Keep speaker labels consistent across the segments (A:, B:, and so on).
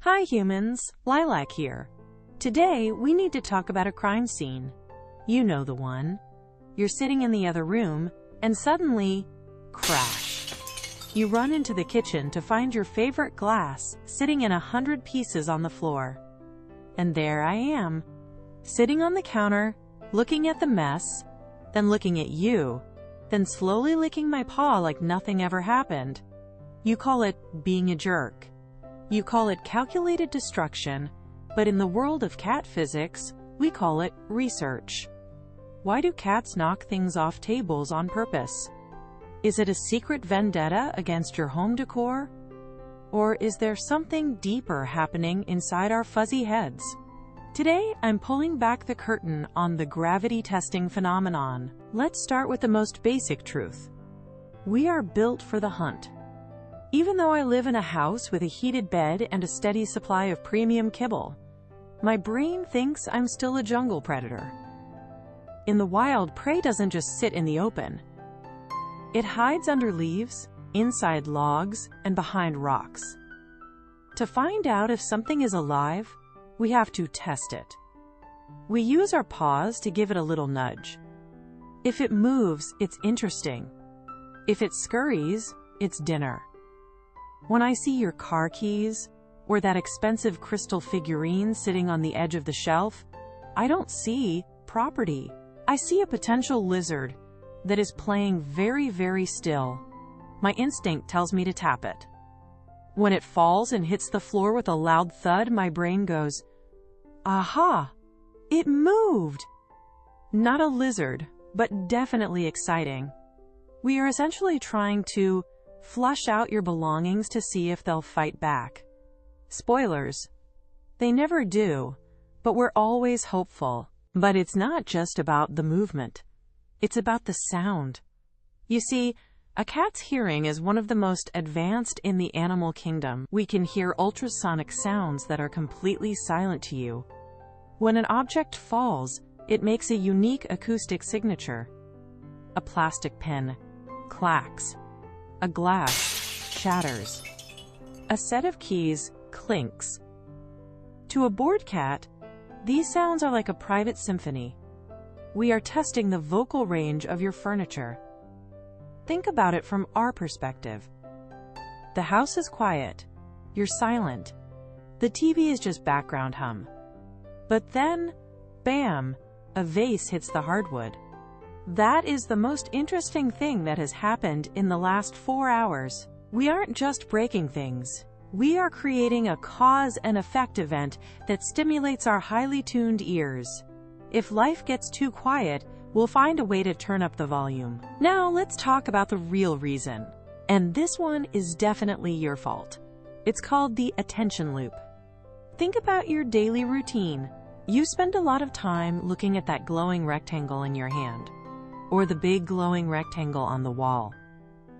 A: Hi humans, Lilac here. Today we need to talk about a crime scene. You know the one. You're sitting in the other room, and suddenly, crash. You run into the kitchen to find your favorite glass sitting in 100 pieces on the floor. And there I am, sitting on the counter, looking at the mess, then looking at you, then slowly licking my paw like nothing ever happened. You call it being a jerk. You call it calculated destruction, but in the world of cat physics, we call it research. Why do cats knock things off tables on purpose? Is it a secret vendetta against your home decor? Or is there something deeper happening inside our fuzzy heads? Today, I'm pulling back the curtain on the gravity testing phenomenon. Let's start with the most basic truth. We are built for the hunt. Even though I live in a house with a heated bed and a steady supply of premium kibble, my brain thinks I'm still a jungle predator. In the wild, prey doesn't just sit in the open. It hides under leaves, inside logs, and behind rocks. To find out if something is alive, we have to test it. We use our paws to give it a little nudge. If it moves, it's interesting. If it scurries, it's dinner. When I see your car keys, or that expensive crystal figurine sitting on the edge of the shelf, I don't see property. I see a potential lizard that is playing very, very still. My instinct tells me to tap it. When it falls and hits the floor with a loud thud, my brain goes, aha! It moved! Not a lizard, but definitely exciting. We are essentially trying to flush out your belongings to see if they'll fight back. Spoilers. They never do, but we're always hopeful. But it's not just about the movement. It's about the sound. You see, a cat's hearing is one of the most advanced in the animal kingdom. We can hear ultrasonic sounds that are completely silent to you. When an object falls, it makes a unique acoustic signature. A plastic pen clacks. A glass shatters. A set of keys clinks. To a bored cat, these sounds are like a private symphony. We are testing the vocal range of your furniture. Think about it from our perspective. The house is quiet. You're silent. The TV is just background hum. But then, bam, a vase hits the hardwood. That is the most interesting thing that has happened in the last 4 hours. We aren't just breaking things. We are creating a cause and effect event that stimulates our highly tuned ears. If life gets too quiet, we'll find a way to turn up the volume. Now let's talk about the real reason. And this one is definitely your fault. It's called the attention loop. Think about your daily routine. You spend a lot of time looking at that glowing rectangle in your hand, or the big glowing rectangle on the wall.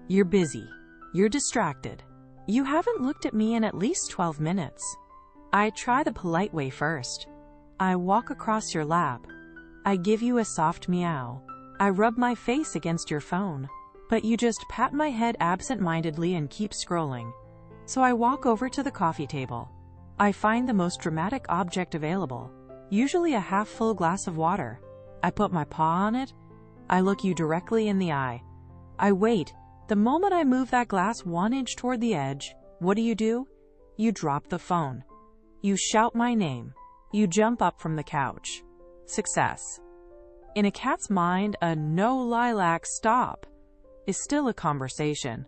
A: You're busy. You're distracted. You haven't looked at me in at least 12 minutes. I try the polite way first. I walk across your lap. I give you a soft meow. I rub my face against your phone. But you just pat my head absent-mindedly and keep scrolling. So I walk over to the coffee table. I find the most dramatic object available, usually a half-full glass of water. I put my paw on it. I look you directly in the eye. I wait. The moment I move that glass 1 inch toward the edge, what do? You drop the phone. You shout my name. You jump up from the couch. Success. In a cat's mind, a no lilac stop is still a conversation.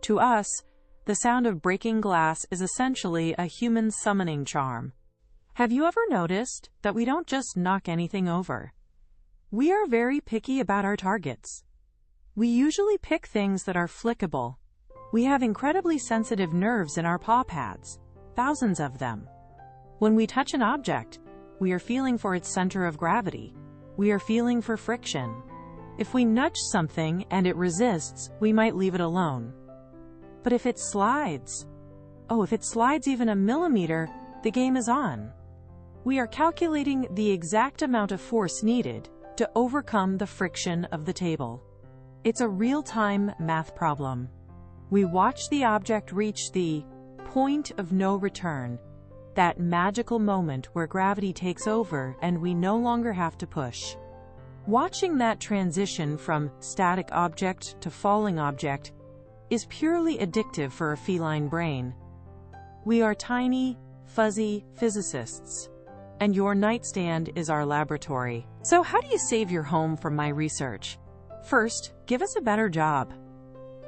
A: To us, the sound of breaking glass is essentially a human summoning charm. Have you ever noticed that we don't just knock anything over? We are very picky about our targets. We usually pick things that are flickable. We have incredibly sensitive nerves in our paw pads, thousands of them. When we touch an object, we are feeling for its center of gravity. We are feeling for friction. If we nudge something and it resists, we might leave it alone. But if it slides, if it slides even a millimeter, the game is on. We are calculating the exact amount of force needed to overcome the friction of the table. It's a real-time math problem. We watch the object reach the point of no return, That magical moment where gravity takes over and we no longer have to push. Watching that transition from static object to falling object is purely addictive for a feline brain. We are tiny, fuzzy physicists, and your nightstand is our laboratory. So how do you save your home from my research? First, give us a better job.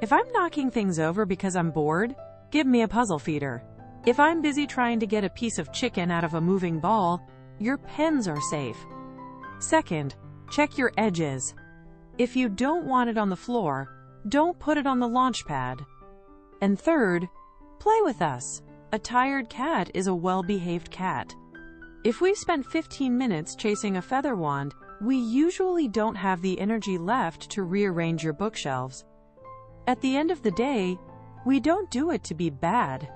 A: If I'm knocking things over because I'm bored, give me a puzzle feeder. If I'm busy trying to get a piece of chicken out of a moving ball, your pens are safe. Second, check your edges. If you don't want it on the floor, don't put it on the launch pad. And third, play with us. A tired cat is a well-behaved cat. If we've spent 15 minutes chasing a feather wand, we usually don't have the energy left to rearrange your bookshelves. At the end of the day, we don't do it to be bad.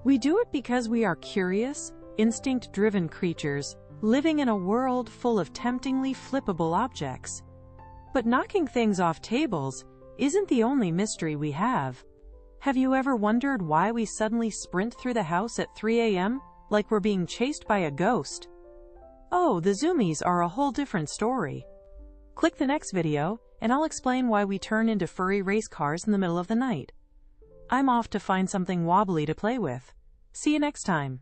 A: We do it because we are curious, instinct-driven creatures, living in a world full of temptingly flippable objects. But knocking things off tables isn't the only mystery we have. Have you ever wondered why we suddenly sprint through the house at 3 a.m. like we're being chased by a ghost? Oh, the Zoomies are a whole different story. Click the next video, and I'll explain why we turn into furry race cars in the middle of the night. I'm off to find something wobbly to play with. See you next time.